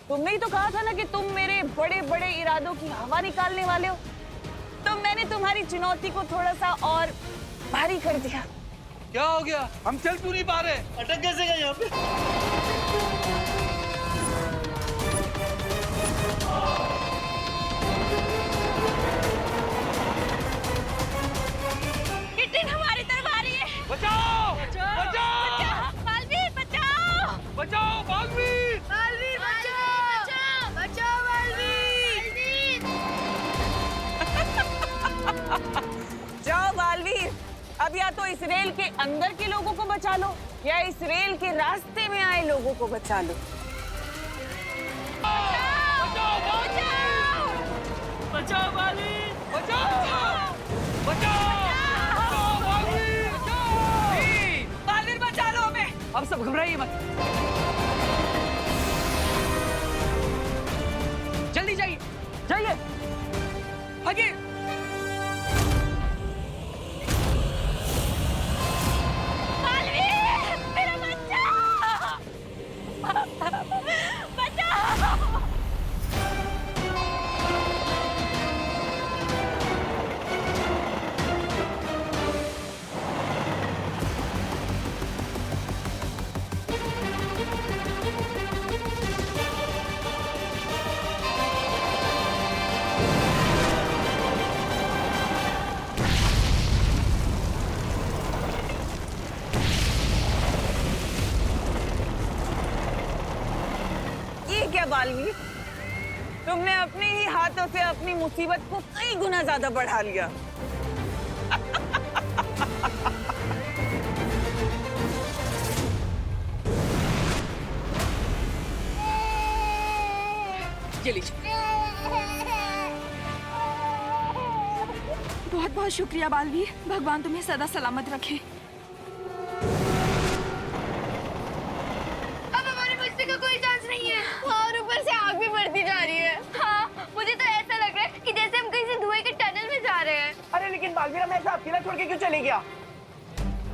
तुमने ही तो कहा था ना कि तुम मेरे बड़े बड़े इरादों की हवा निकालने वाले हो। तो मैंने तुम्हारी चुनौती को थोड़ा सा और भारी कर दिया। क्या हो गया? हम चल क्यों नहीं पा रहे? अटक कैसे गए यहाँ पे? किटिन हमारी तरफ आ रही है। बचाओ! बचाओ! बचाओ! बालवीर बचाओ! बचाओ बालवीर! बालवीर बचाओ! बचाओ बालवीर! जाओ बालवीर, अब या तो इस रेल के अंदर के लोगों को बचा लो या इस रेल के रास्ते में आए लोगों को बचा लो। बचाओ! बचाओ! बचाओ बालवीर! बचाओ! बचाओ बालवीर! बालवीर बचा लो हमें। अब सब घबराइए मत। जल्दी जाइए, जाइए, आगे। बालवीर, मेरा बच्चा! बचाओ! ये क्या बालवीर, तुमने अपने ही हाथों से अपनी मुसीबत को कई गुना ज्यादा बढ़ा लिया। ये लीजिए। बहुत बहुत शुक्रिया बालवीर, भगवान तुम्हें सदा सलामत रखे। अब हमारे बचने का कोई चांस नहीं है और ऊपर से आग भी बढ़ती जा रही है। हाँ, मुझे तो ऐसा लग रहा है कि जैसे हम कहीं से धुएं के टनल में जा रहे हैं। अरे लेकिन बालवीर हमें ऐसा अकेला छोड़ के क्यों चले गया?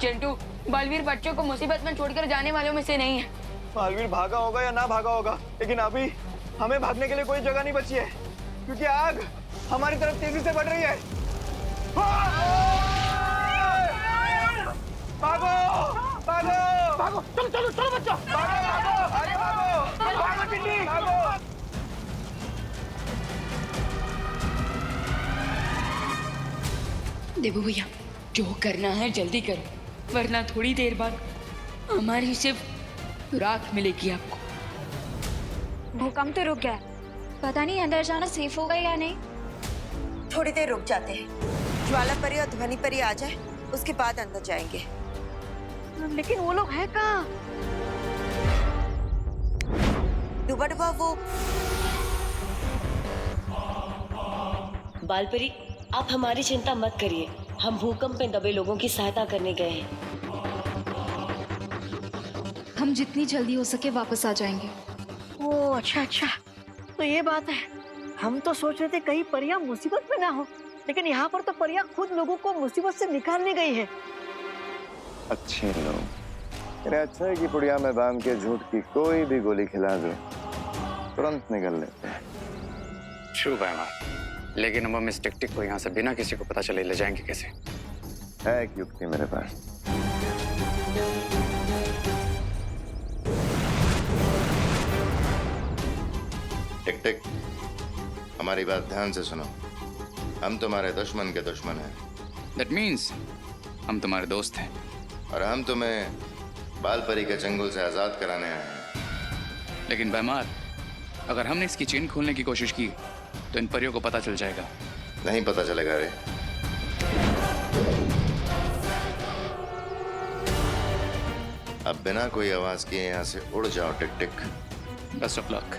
चिंटू, बालवीर बच्चों को मुसीबत में छोड़कर जाने वालों में से नहीं है। बालवीर भागा होगा या ना भागा होगा, लेकिन अभी हमें भागने के लिए कोई जगह नहीं बची है क्योंकि आग हमारी तरफ तेजी से बढ़ रही है। भागो! भागो! भागो! चलो चलो चलो बच्चों! भागो भागो! आगे भागो! भागो टिड्डी! भागो! देबू भैया, जो करना है जल्दी करो, वरना थोड़ी देर बाद हमारी सिर्फ राख मिलेगी आपको। भूकंप तो रुक गया, पता नहीं अंदर जाना सेफ होगा या नहीं। थोड़ी देर रुक जाते हैं, ज्वाला परी और ध्वनि परी आ जाए, उसके बाद अंदर जाएंगे। लेकिन वो लोग हैं कहाँ? डूबा डूबा वो बालपरी, आप हमारी चिंता मत करिए, हम भूकंप में दबे लोगों की सहायता करने गए हैं। हम जितनी जल्दी हो सके वापस आ जाएंगे। ओह अच्छा अच्छा, तो ये बात है। हम तो सोच रहे थे कहीं परियां मुसीबत में ना हो, लेकिन यहाँ पर तो परियां खुद लोगों को मुसीबत से निकालने गई है। अच्छे लोग। अरे अच्छा है कि पुड़िया में बांध के झूठ की कोई भी गोली खिला दे, तुरंत निकल लेते हैं। शुभ है माँ, लेकिन अब हम इस टिकटिक को यहाँ से बिना किसी को पता चले ले जाएंगे कैसे? है एक युक्ति मेरे पास। टिक टिक, हमारी बात ध्यान से सुनो। हम तुम्हारे दुश्मन के दुश्मन हैं। That means हम तुम्हारे दोस्त हैं। और हम तुम्हें बालपरी के चंगुल से आजाद कराने आए हैं। लेकिन बेमार, अगर हमने इसकी चेन खोलने की कोशिश की तो इन परियों को पता चल जाएगा। नहीं पता चलेगा रे। अब बिना कोई आवाज किए यहाँ से उड़ जाओ टिक टिक। Best of luck.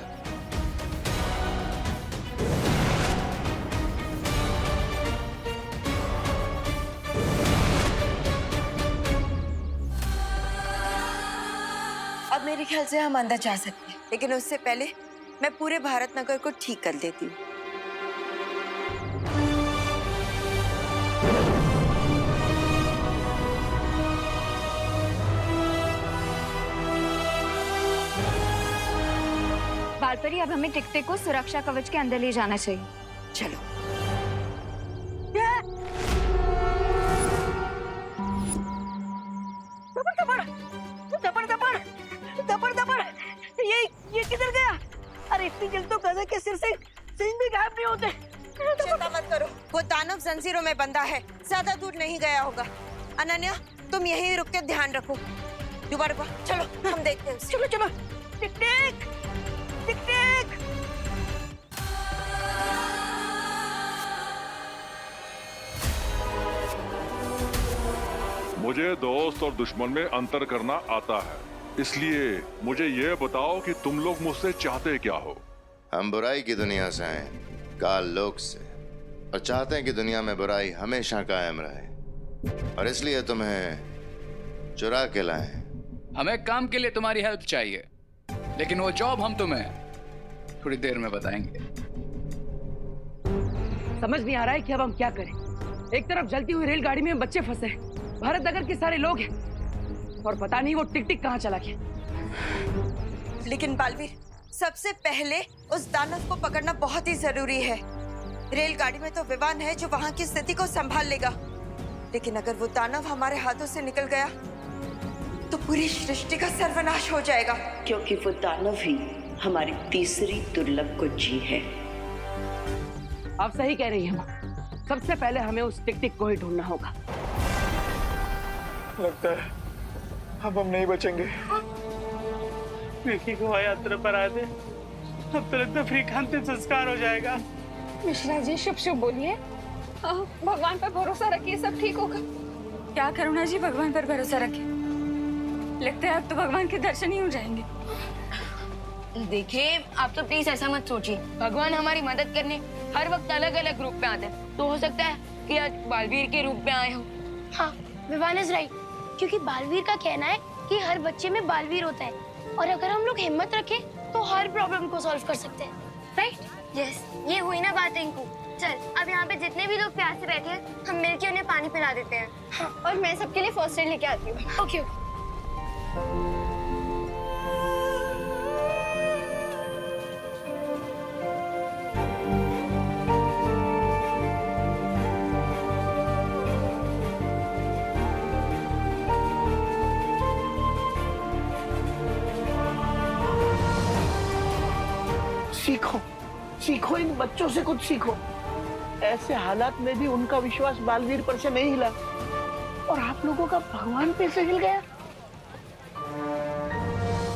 अब मेरे ख्याल से हम अंदर जा सकते हैं, लेकिन उससे पहले मैं पूरे भारत नगर को ठीक कर देती हूँ। बालपरी, अब हमें टिक-टिक को सुरक्षा कवच के अंदर ले जाना चाहिए। चलो। ये किधर गया? अरे इतनी जल्दी तो गधे के सिर से सिंह भी गायब नहीं होते। चिंता मत करो, वो दानव जंजीरों में बंधा है, ज्यादा दूर नहीं गया होगा। अनन्या, तुम यहीं रुक के ध्यान रखो। दोबारा चलो, हम देखते हैं उसे। चलो चलो। टिक-टिक, टिक-टिक। मुझे दोस्त और दुश्मन में अंतर करना आता है, इसलिए मुझे ये बताओ कि तुम लोग मुझसे चाहते क्या हो? हम बुराई की दुनिया से आए, काल लोक से, और चाहते हैं कि दुनिया में बुराई हमेशा कायम रहे, और इसलिए तुम्हें चुरा के लाए। हमें काम के लिए तुम्हारी हेल्प चाहिए, लेकिन वो जॉब हम तुम्हें थोड़ी देर में बताएंगे। समझ नहीं आ रहा है कि अब हम क्या करें। एक तरफ जलती हुई रेलगाड़ी में बच्चे फंसे हैं, भारत नगर के सारे लोग हैं, और पता नहीं वो टिक-टिक कहाँ चला गया। लेकिन बालवीर, सबसे पहले उस दानव को पकड़ना बहुत ही जरूरी है। रेलगाड़ी में तो विमान है जो वहाँ की स्थिति को संभाल लेगा, लेकिन अगर वो दानव हमारे हाथों से निकल गया तो पूरी सृष्टि का सर्वनाश हो जाएगा। क्योंकि वो दानव ही हमारी तीसरी दुर्लभ कुंजी है। आप सही कह रही हैं माँ। सबसे पहले हमें उस टिक-टिक को ही ढूंढना होगा। लगता है अब हम नहीं बचेंगे। विकी को यात्रा पर आए थे, अब तो लगता फ्री का अंतिम संस्कार हो जाएगा। मिश्रा जी, शुभ शुभ बोलिए। भगवान पर भरोसा रखिए, सब ठीक होगा। क्या करुणा जी, भगवान पर भरोसा रखिए। लगता है अब तो भगवान के दर्शन ही हो जाएंगे। देखिए, आप तो प्लीज ऐसा मत सोचिए। भगवान हमारी मदद करने हर वक्त अलग अलग रूप में आते हैं, तो हो सकता है कि आज बालवीर के रूप में आए हो। हाँ, विवान इज राइट, क्योंकि बालवीर का कहना है कि हर बच्चे में बालवीर होता है, और अगर हम लोग हिम्मत रखें तो हर प्रॉब्लम को सॉल्व कर सकते हैं, राइट? यस, ये हुई ना बात इनको। चल, अब यहाँ पे जितने भी लोग प्यासे बैठे हैं, हम मिलके उन्हें पानी पिला देते हैं। हाँ, और मैं सबके लिए फर्स्ट एड लेके आती हूँ। ओके। सीखो, सीखो, इन बच्चों से कुछ सीखो। ऐसे हालात में भी उनका विश्वास बालवीर पर से नहीं हिला, और आप लोगों का भगवान पे से हिल गया।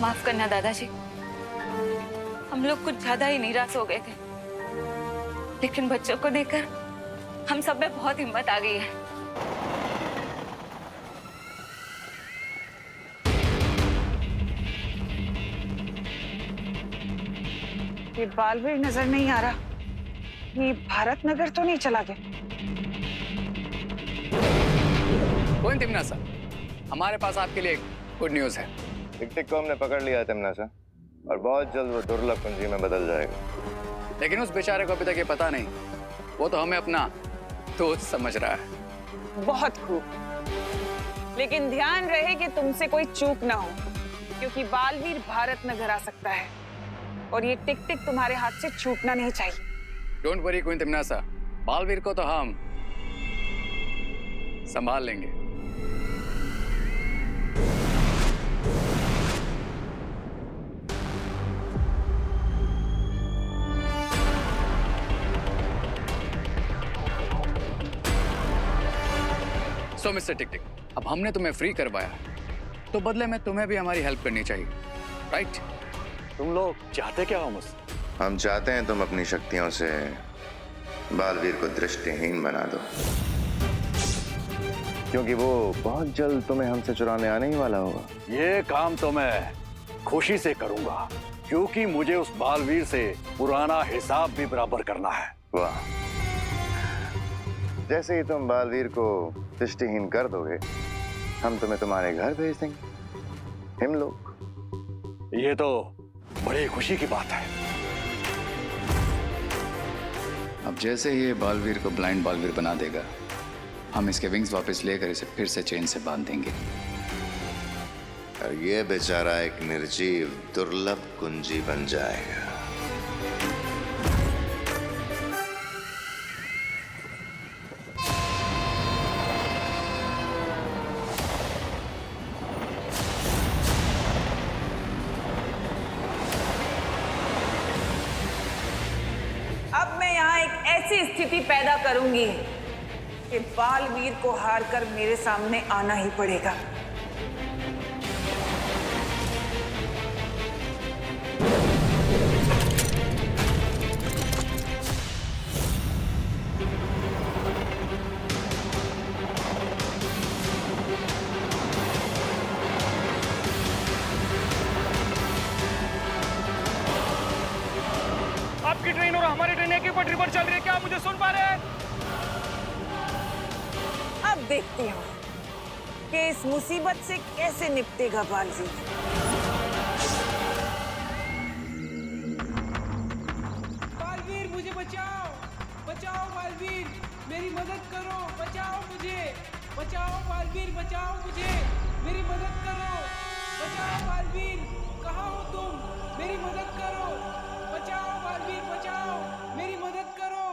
माफ करना दादाजी, हम लोग कुछ ज्यादा ही निराश हो गए थे, लेकिन बच्चों को देखकर हम सब में बहुत हिम्मत आ गई है। ये बालवीर नजर नहीं आ रहा। ये भारत नगर तो नहीं चला गया? कौन तिमनासा? हमारे पास आपके लिए गुड न्यूज है। टिक-टिक को हमने पकड़ लिया है तिमनासा, और बहुत जल्द वो दुर्लभ कुंजी में बदल जाएगा। लेकिन उस बेचारे को अभी तक ये पता नहीं, वो तो हमें अपना दोस्त समझ रहा है। बहुत खूब, लेकिन ध्यान रहे कि तुमसे कोई चूक ना हो, क्योंकि बालवीर भारत नगर आ सकता है, और ये टिक-टिक तुम्हारे हाथ से छूटना नहीं चाहिए। डोंट वरी क्वीन तिमनासा, बालवीर को तो हम संभाल लेंगे। सो मिस्टर टिक-टिक, अब हमने तुम्हें फ्री करवाया, तो बदले में तुम्हें भी हमारी हेल्प करनी चाहिए, राइट? तुम लोग चाहते क्या हो मुझसे? हम चाहते हैं तुम अपनी शक्तियों से बालवीर को दृष्टिहीन बना दो, क्योंकि वो बहुत जल्द तुम्हें हमसे चुराने आने ही वाला होगा। ये काम तो मैं खुशी से करूंगा, क्योंकि मुझे उस बालवीर से पुराना हिसाब भी बराबर करना है। वाह, जैसे ही तुम बालवीर को दृष्टिहीन कर दोगे, हम तुम्हें तुम्हारे घर भेज देंगे। हम लोग। ये तो बड़ी खुशी की बात है। अब जैसे ही ये बालवीर को ब्लाइंड बालवीर बना देगा, हम इसके विंग्स वापस लेकर इसे फिर से चेन से बांध देंगे, और ये बेचारा एक निर्जीव दुर्लभ कुंजी बन जाएगा। ऐसी स्थिति पैदा करूंगी कि बालवीर को हार कर मेरे सामने आना ही पड़ेगा। आपकी ट्रेन और हमारी ट्रेन एक ही पटरी पर चल रही है, क्या आप मुझे सुन पा रहे हैं? अब देखती हूँ कि इस मुसीबत से कैसे निपटेगा बालवीर। बालवीर मुझे बचाओ, बचाओ बालवीर, मेरी मदद करो, बचाओ मुझे, बचाओ बालवीर, बचाओ मुझे, मेरी मदद करो, बचाओ बालवीर, कहाँ हो तुम, मेरी मदद करो, बचाओ बालवीर, बचाओ, मेरी मदद करो,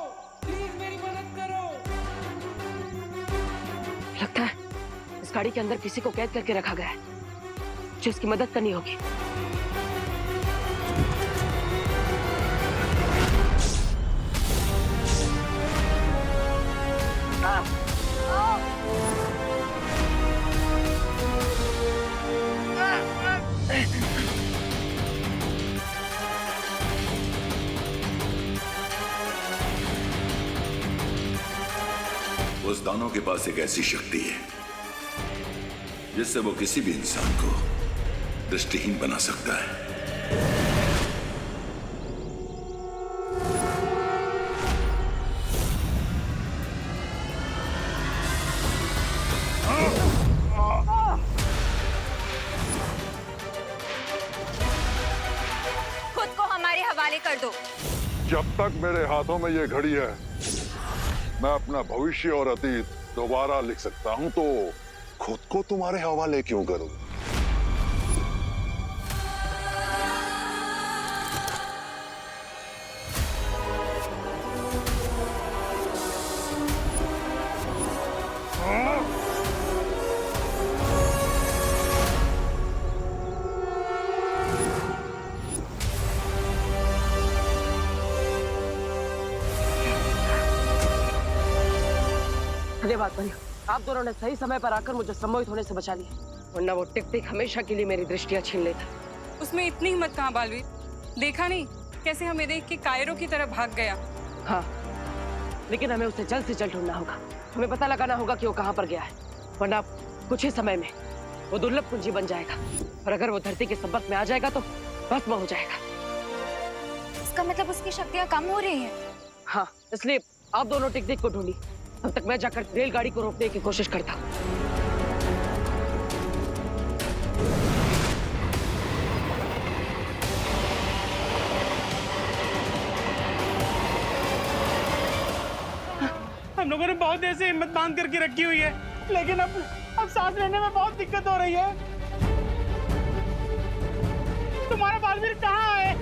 प्लीज मेरी मदद करो। लगता है इस गाड़ी के अंदर किसी को कैद करके रखा गया है जो इसकी मदद करनी होगी। उस दानव के पास एक ऐसी शक्ति है जिससे वो किसी भी इंसान को दृष्टिहीन बना सकता है। खुद को हमारे हवाले कर दो। जब तक मेरे हाथों में ये घड़ी है मैं अपना भविष्य और अतीत दोबारा लिख सकता हूं, तो खुद को तुम्हारे हवाले क्यों करूं? धन्यवाद भैया, आप दोनों ने सही समय पर आकर मुझे सम्मोहित होने से बचा लिया, वरना वो टिक टिक हमेशा के लिए मेरी दृष्टियां छीन लेता। उसमें इतनी हिम्मत कहाँ बालवीर, देखा नहीं कैसे हमें देख के कायरों की तरह भाग गया। हाँ, लेकिन हमें उसे जल्द से जल्द ढूंढना होगा, हमें पता लगाना होगा कि वो कहाँ पर गया है, वरना कुछ ही समय में वो दुर्लभ कुंजी बन जाएगा और अगर वो धरती के संपर्क में आ जाएगा तो भस्म हो जाएगा। इसका मतलब उसकी शक्तियाँ कम हो रही हैं। हाँ, इसलिए आप दोनों टिक टिक को ढूंढी, तब तक मैं जाकर रेलगाड़ी को रोकने की कोशिश करता हूँ। हम लोगों ने बहुत देर से हिम्मत बांध करके रखी हुई है, लेकिन अब सांस लेने में बहुत दिक्कत हो रही है। तुम्हारा बालवीर कहाँ है?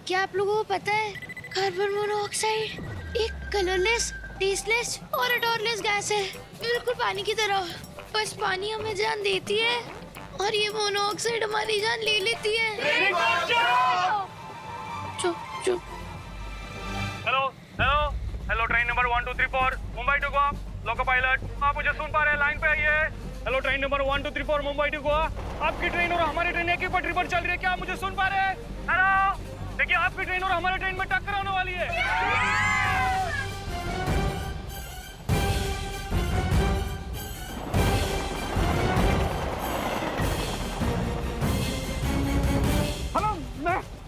क्या आप लोगों को पता है कार्बन मोनोऑक्साइड एक कलरलेस, टेस्टलेस और odorless गैस है, बिल्कुल पानी की तरह। बस पानी हमें जान देती है और ये मोनोऑक्साइड हमारी जान ले लेती है। चुप चुप। Hello hello hello, train number 1234 Mumbai to Goa, loco pilot, आप मुझे सुन पा रहे हैं? लाइन पे आइए। Hello, train number 1234 Mumbai to Goa, आपकी ट्रेन और हमारी ट्रेन एक ही पटरी पर चल रही है, क्या आप मुझे सुन पा रहे हैं? हेलो, देखिए आपकी ट्रेन और हमारी ट्रेन में टक्कर होने वाली है। हेलो,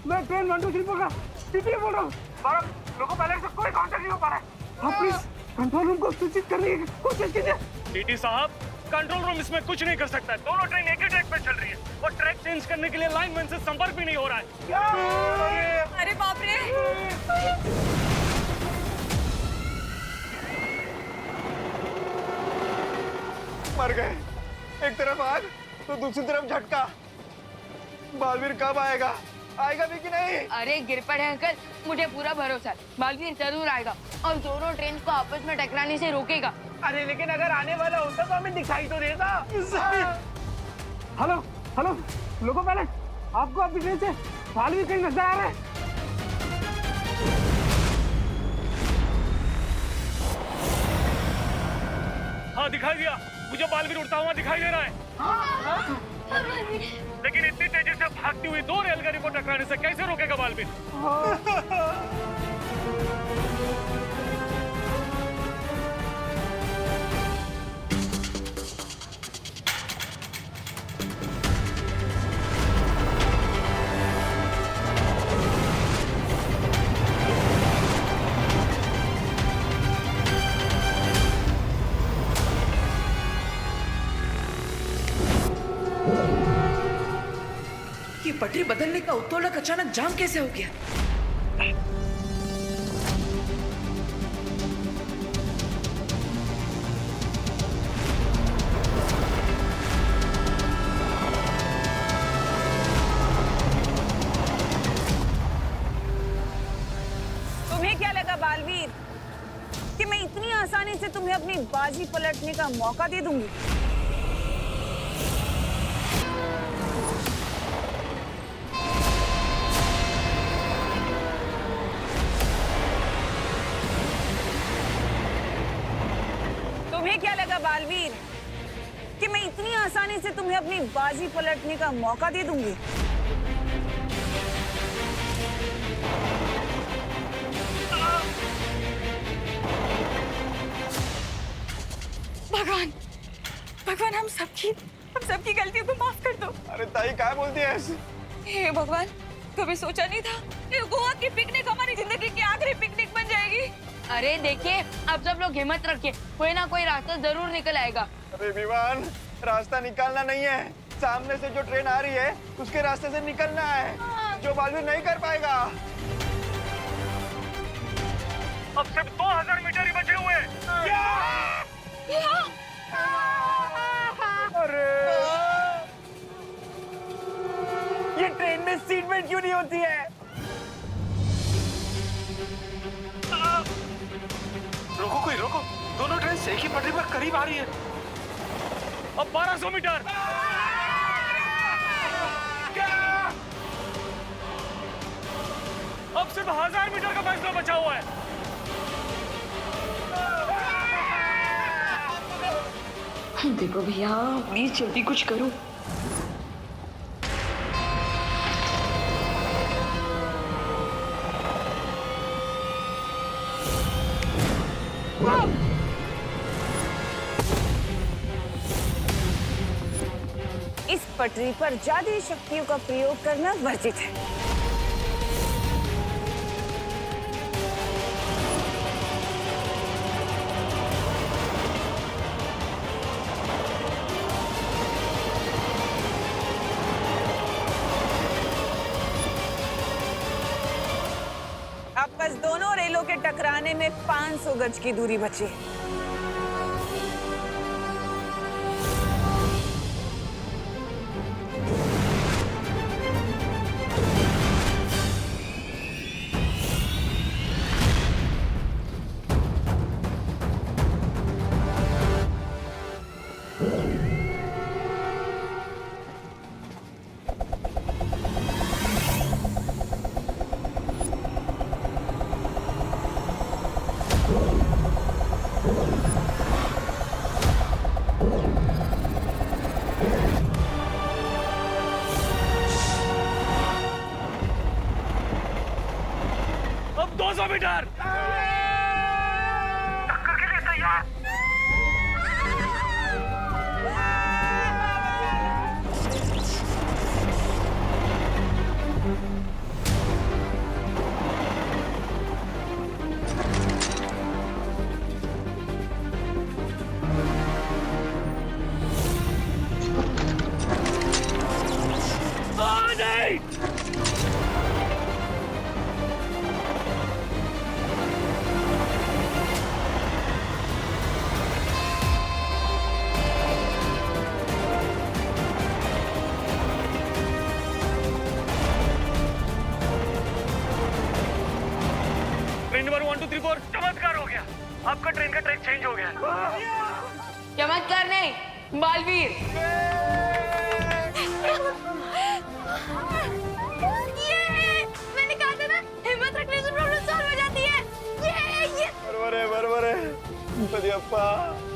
मैं ट्रेन 1234 का टीटी बोल रहा हूँ। लोको पायलट से कोई कांटेक्ट नहीं हो पा रहा है। आप प्लीज कंट्रोल रूम को सूचित करने की कोशिश कीजिए। टीटी साहब, कंट्रोल रूम इसमें कुछ नहीं कर सकता है, दोनों ट्रेन एक ही ट्रैक पे चल रही है और ट्रैक चेंज करने के लिए लाइनमैन से संपर्क भी नहीं हो रहा है। अरे बाप रे! मर गए, एक तरफ आग तो दूसरी तरफ झटका। बालवीर कब आएगा? आएगा भी कि नहीं? अरे गिर पड़े अंकल, मुझे पूरा भरोसा है बालवीर जरूर आएगा और दोनों ट्रेन को आपस में टकराने से रोकेगा। अरे लेकिन अगर आने वाला होता तो हमें दिखाई तो देता। हेलो हेलो, लोको पायलट, आपको अब पीछे से बालवीर कहीं नजर आ रहा है? हाँ दिखाई दिया, मुझे बालवीर उड़ता हुआ दिखाई दे रहा है। लेकिन इतनी तेजी से भागती हुई 2 रेलगाड़ी को टकराने से कैसे रोकेगा बालवीर? ये पटरी बदलने का उत्तोलक अचानक जाम कैसे हो गया? तुम्हें क्या लगा बालवीर कि मैं इतनी आसानी से तुम्हें अपनी बाजी पलटने का मौका दे दूंगी? तुम्हें क्या लगा बालवीर कि मैं इतनी आसानी से तुम्हें अपनी बाजी पलटने का मौका दे दूंगी? भगवान, भगवान हम सबकी गलतियों को माफ कर दो। अरे ताई क्या बोलती है ऐसे? हे भगवान, कभी सोचा नहीं था ये गोवा की पिकनिक हमारी जिंदगी की आखिरी पिकनिक बन जाएगी। अरे देखिए, अब सब लोग हिम्मत रखिए, कोई ना कोई रास्ता जरूर निकल आएगा। अरे विवान, रास्ता निकालना नहीं है, सामने से जो ट्रेन आ रही है उसके रास्ते से निकलना है, जो बालवीर नहीं कर पाएगा। अब सिर्फ 2000 मीटर ही बचे हुए हैं। अरे ये ट्रेन में सीट बेल्ट क्यों नहीं होती है? रोको कोई रोको, दोनों ट्रेन एक ही पटरी पर करीब आ रही है। अब 1200 मीटर। अब सिर्फ 1000 मीटर का फासला बचा हुआ है। देखो भैया, प्लीज जल्दी कुछ करो। इस पटरी पर जादुई शक्तियों का प्रयोग करना वर्जित है। अब बस दोनों रेलों के टकराने में 500 गज की दूरी बची है। अब 200 मीटर। टक्कर के लिए तैयार। नहीं। ट्रेन नंबर 1234 चमत्कार हो गया, आपका ट्रेन का ट्रैक चेंज हो गया। चमत्कार नहीं, बालवीर। अप्पा।